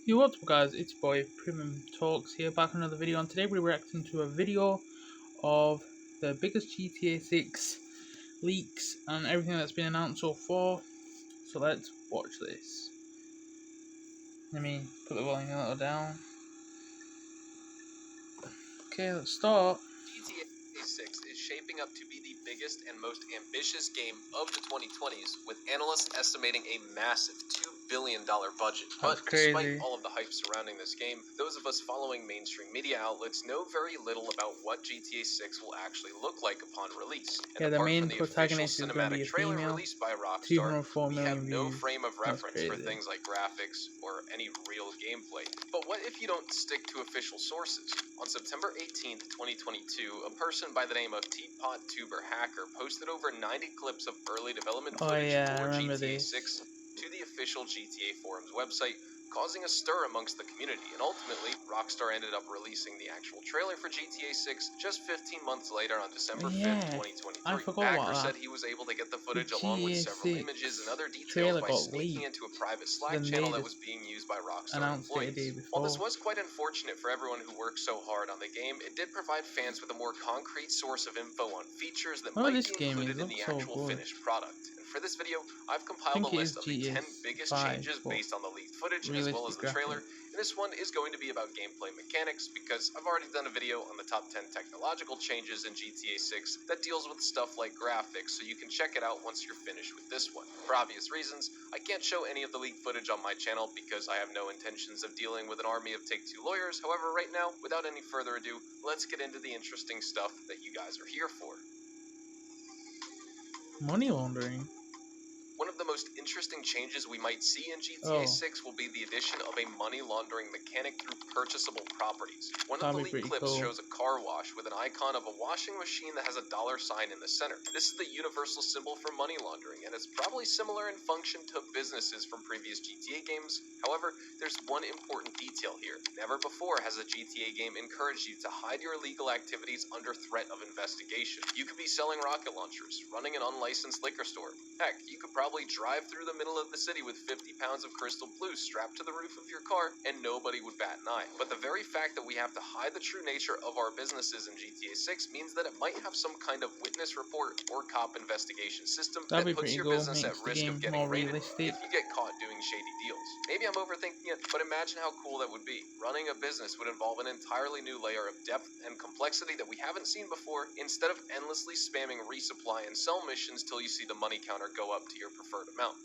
Yo, what's up guys, it's boy Primum Talks here, back on another video, and today we're reacting to a video of the biggest GTA 6 leaks and everything that's been announced so far. So let's watch this. Let me put the volume a little down. Okay, let's start. GTA 6 is shaping up to be the biggest and most ambitious game of the 2020s, with analysts estimating a massive $2 billion budget. That's But crazy. despite all of the hype surrounding this game, those of us following mainstream media outlets know very little about what GTA 6 will actually look like upon release. And Yeah, the apart main from the official protagonist is going to be cinematic a trailer female. released by Rockstar, 204 we million have no views. frame of That's reference for crazy. things like graphics or any real gameplay. But what if you don't stick to official sources? On September 18th, 2022, a person by the name of Teapot Tuber Hacker posted over 90 clips of early development footage for GTA 6 to the official GTA Forums website, causing a stir amongst the community, and ultimately, Rockstar ended up releasing the actual trailer for GTA 6 just 15 months later on December 5th, 2023. I forgot Hacker about that. said he was able to get the footage The along with several GTA images and other details trailer by got sneaking leaked, into a private so Slack then channel they that was being used by Rockstar announced it a day employees. before. While this was quite unfortunate for everyone who worked so hard on the game, it did provide fans with a more concrete source of info on features that might this be game included in the so actual good. finished product. And for this video, I've I compiled think a it list is of the 10 GTS biggest 5, changes based on the leaked footage as well as realistic the trailer. graphics. And this one is going to be about gameplay mechanics because I've already done a video on the top 10 technological changes in GTA 6 that deals with stuff like graphics, so you can check it out once you're finished with this one. For obvious reasons, I can't show any of the leaked footage on my channel because I have no intentions of dealing with an army of Take-Two lawyers. However, right now, without any further ado, let's get into the interesting stuff that you guys are here for. Money laundering. One of the most interesting changes we might see in GTA 6 will be the addition of a money laundering mechanic through purchasable properties. One of the leaked clips shows a car wash with an icon of a washing machine that has a dollar sign in the center. This is the universal symbol for money laundering, and it's probably similar in function to businesses from previous GTA games. However, there's one important detail here. Never before has a GTA game encouraged you to hide your illegal activities under threat of investigation. You could be selling rocket launchers, running an unlicensed liquor store. Heck, you could probably drive through the middle of the city with 50 pounds of Crystal Blue strapped to the roof of your car and nobody would bat an eye. But the very fact that we have to hide the true nature of our businesses in GTA 6 means that it might have some kind of witness report or cop investigation system that puts your business at risk of getting raided if you get caught doing shady deals. Maybe I'm overthinking it, but imagine how cool that would be. Running a business would involve an entirely new layer of depth and complexity that we haven't seen before, instead of endlessly spamming resupply and sell missions till you see the money counter go up to your preferred amount.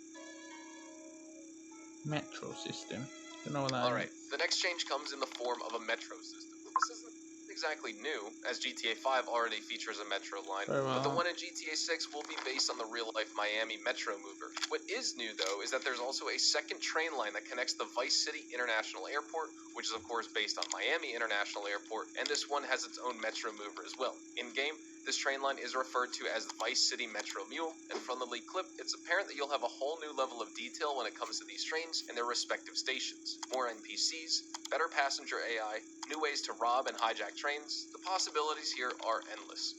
Metro system. Don't know what that Alright, the next change comes in the form of a metro system. This isn't exactly new, as GTA 5 already features a metro line, but the one in GTA 6 will be based on the real-life Miami Metro mover. What is new, though, is that there's also a second train line that connects the Vice City International Airport, which is of course based on Miami International Airport, and this one has its own metro mover as well. In-game, this train line is referred to as the Vice City Metro Mule, and from the leaked clip, it's apparent that you'll have a whole new level of detail when it comes to these trains and their respective stations. More NPCs, better passenger AI, new ways to rob and hijack trains. The possibilities here are endless.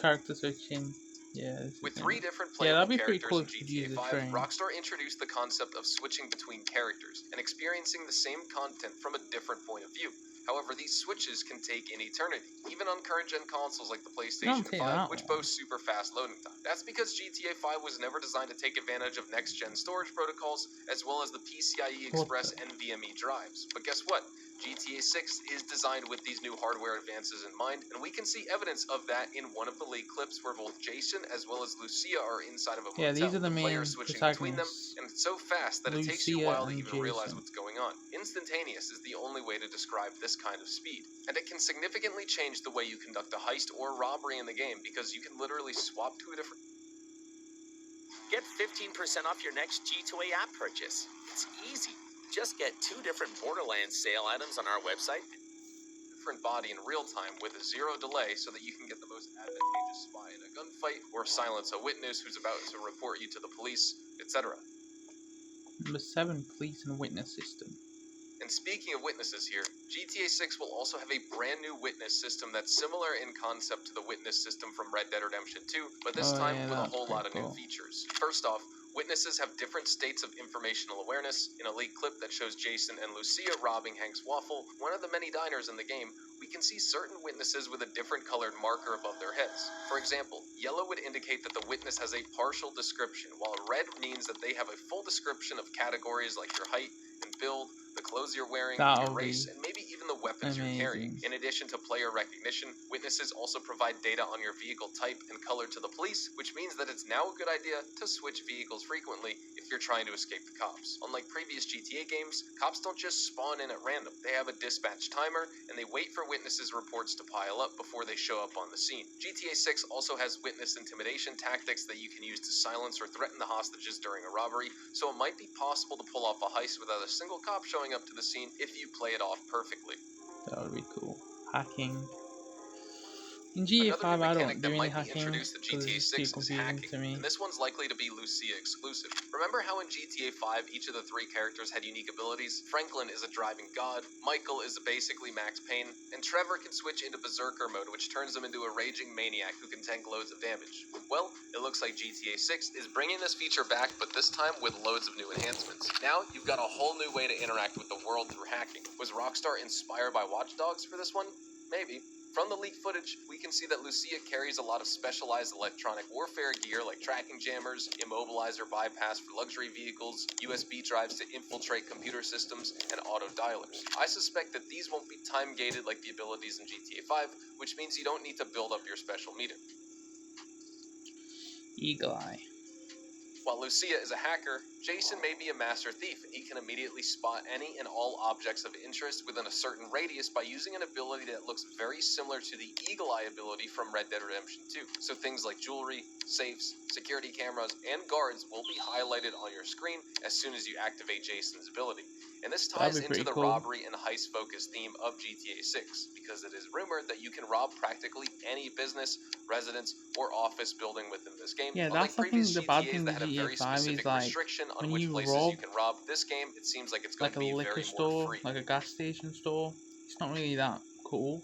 Character switching. Yeah. With 3 different playable characters in GTA 5, train. Rockstar introduced the concept of switching between characters and experiencing the same content from a different point of view. However, these switches can take an eternity, even on current-gen consoles like the PlayStation 5, which boasts super fast loading time. That's because GTA 5 was never designed to take advantage of next-gen storage protocols, as well as the PCIe Express NVMe drives. But guess what? GTA 6 is designed with these new hardware advances in mind, and we can see evidence of that in one of the leaked clips where both Jason as well as Lucia are inside of a motel. These are the main players switching between them, and it's so fast that it takes you a while to even realize what's going on. Instantaneous is the only way to describe this kind of speed, and it can significantly change the way you conduct a heist or robbery in the game because you can literally swap to a different... Get 15% off your next G2A app purchase. It's easy. Just get 2 different Borderlands sale items on our website. Different body in real time with 0 delay so that you can get the most advantageous spy in a gunfight or silence a witness who's about to report you to the police, etc. Number 7, police and witness system. And speaking of witnesses here, GTA 6 will also have a brand new witness system that's similar in concept to the witness system from Red Dead Redemption 2, but this time with a whole lot of new features. First off, Witnesses have different states of informational awareness. In a leaked clip that shows Jason and Lucia robbing Hank's Waffle, one of the many diners in the game, we can see certain witnesses with a different colored marker above their heads. For example, yellow would indicate that the witness has a partial description, while red means that they have a full description of categories like your height and build, the clothes you're wearing, your race, and maybe even the weapons you're carrying. In addition to player recognition, witnesses also provide data on your vehicle type and color to the police, which means that it's now a good idea to switch vehicles frequently if you're trying to escape the cops. Unlike previous GTA games, cops don't just spawn in at random. They have a dispatch timer, and they wait for witnesses' reports to pile up before they show up on the scene. GTA 6 also has witness intimidation tactics that you can use to silence or threaten the hostages during a robbery, so it might be possible to pull off a heist without a single cop showing up to the scene if you play it off perfectly. That would be cool. Hacking. In GTA 5, I don't do any hacking because it's too confusing to me. And this one's likely to be Lucia exclusive. Remember how in GTA 5 each of the 3 characters had unique abilities? Franklin is a driving god, Michael is basically Max Payne, and Trevor can switch into Berserker mode, which turns him into a raging maniac who can tank loads of damage. Well, it looks like GTA 6 is bringing this feature back, but this time with loads of new enhancements. Now, you've got a whole new way to interact with the world through hacking. Was Rockstar inspired by Watch Dogs for this one? Maybe. From the leaked footage, we can see that Lucia carries a lot of specialized electronic warfare gear like tracking jammers, immobilizer bypass for luxury vehicles, USB drives to infiltrate computer systems, and auto dialers. I suspect that these won't be time-gated like the abilities in GTA 5, which means you don't need to build up your special meter. Eagle Eye. While Lucia is a hacker, Jason may be a master thief, and he can immediately spot any and all objects of interest within a certain radius by using an ability that looks very similar to the Eagle Eye ability from Red Dead Redemption 2. So things like jewelry, safes, security cameras, and guards will be highlighted on your screen as soon as you activate Jason's ability. And this ties into the robbery and heist-focused theme of GTA 6, because it is rumored that you can rob practically any business, residence, or office building within this game. Yeah, that's I think the bad thing with GTA 5 is like, when you rob this game, it seems like it's like a liquor store, like a gas station store, it's not really that cool.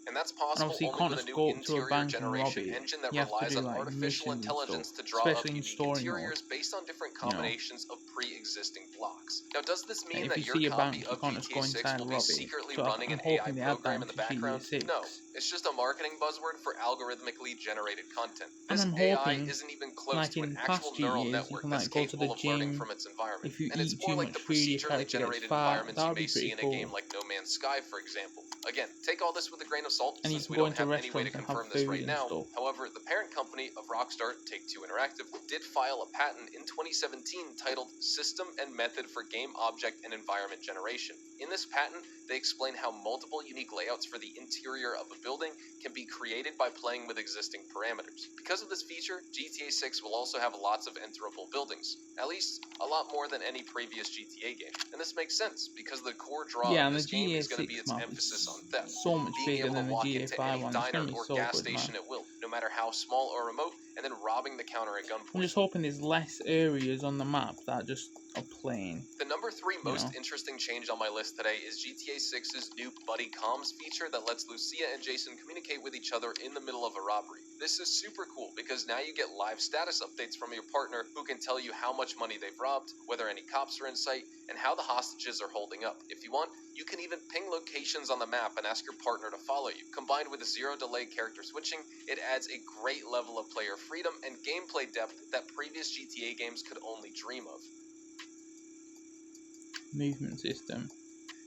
And that's possible only with a new interior generation engine that relies on artificial intelligence to draw up unique interiors based on different combinations of pre-existing blocks. Now, does this mean that your copy of GTA 6 will be secretly running an AI program in the background? No, it's just a marketing buzzword for algorithmically generated content. This AI isn't even close to an actual neural network that's capable of learning from its environment. And it's more like the procedurally generated environments you may see in a game like No Man's Sky, for example. Again, take all this with a grain of salt, since we don't have any way to confirm this right now. However, the parent company of Rockstar, Take-Two Interactive, did file a patent in 2017 titled System and Method for Game Object and Environment Generation. In this patent, they explain how multiple unique layouts for the interior of a building can be created by playing with existing parameters. Because of this feature, GTA 6 will also have lots of entropal buildings, at least a lot more than any previous GTA game. And this makes sense, because the core draw of this game is going to be its emphasis on theft. So much bigger than the GTA 5 one. It's going to be so gas good, station at will, no matter how small or remote, and then robbing the counter at gunpoint. I'm just hoping there's less areas on the map that just are plain. The number 3 most interesting change on my list today is GTA 6's new Buddy Comms feature that lets Lucia and Jason communicate with each other in the middle of a robbery. This is super cool because now you get live status updates from your partner who can tell you how much money they've robbed, whether any cops are in sight, and how the hostages are holding up. If you want, you can even ping locations on the map and ask your partner to follow you. Combined with zero delay character switching, it adds a great level of player freedom and gameplay depth that previous GTA games could only dream of. Movement system.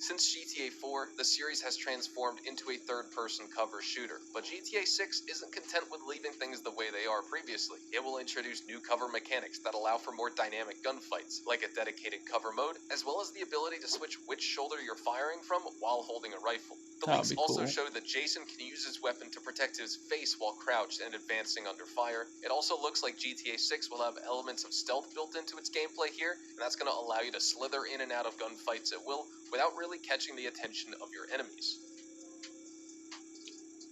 Since GTA 4, the series has transformed into a third-person cover shooter, but GTA 6 isn't content with leaving things the way they are previously. It will introduce new cover mechanics that allow for more dynamic gunfights, like a dedicated cover mode, as well as the ability to switch which shoulder you're firing from while holding a rifle. The leaks also show that Jason can use his weapon to protect his face while crouched and advancing under fire. It also looks like GTA 6 will have elements of stealth built into its gameplay here, and that's going to allow you to slither in and out of gunfights at will without really catching the attention of your enemies.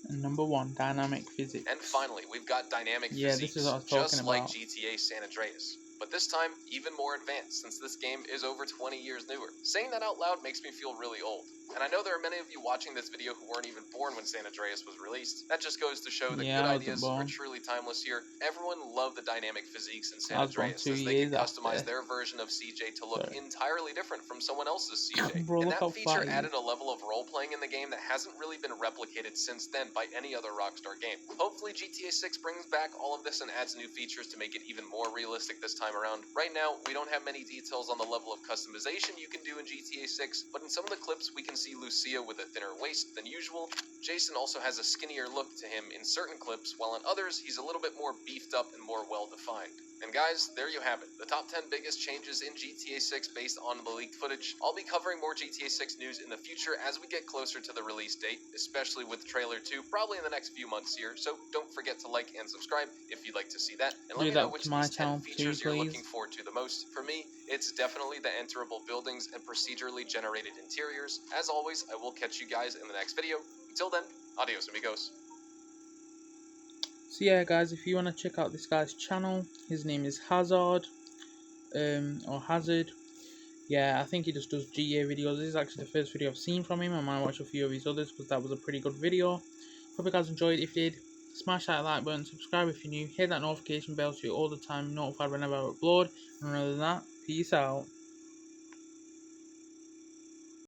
And number 1, dynamic physics. And finally, we've got dynamic physics, this is what I was talking just about. like GTA San Andreas. but this time even more advanced since this game is over 20 years newer. Saying that out loud makes me feel really old. And I know there are many of you watching this video who weren't even born when San Andreas was released. That just goes to show that good ideas are truly timeless here. Everyone loved the dynamic physiques in San Andreas, as they could customize their version of CJ to look entirely different from someone else's CJ. And that feature added a level of role-playing in the game that hasn't really been replicated since then by any other Rockstar game. Hopefully GTA 6 brings back all of this and adds new features to make it even more realistic this time around. Right now, we don't have many details on the level of customization you can do in GTA 6, but in some of the clips we can see Lucia with a thinner waist than usual. Jason also has a skinnier look to him in certain clips, while in others he's a little bit more beefed up and more well-defined. And guys, there you have it, the top 10 biggest changes in GTA 6 based on the leaked footage. I'll be covering more GTA 6 news in the future as we get closer to the release date, especially with Trailer 2 probably in the next few months here, so don't forget to like and subscribe if you'd like to see that. And let me know which of these 10 features you're looking forward to the most. For me, it's definitely the enterable buildings and procedurally generated interiors. As always, I will catch you guys in the next video. Until then, adios amigos. So yeah guys, if you want to check out this guy's channel, his name is Hazard, or Hazard. Yeah, I think he just does GTA videos. This is actually the first video I've seen from him. I might watch a few of his others because that was a pretty good video. Hope you guys enjoyed. If you did, smash that like button, subscribe if you're new, hit that notification bell so you're all the time notified whenever I upload. And other than that, peace out.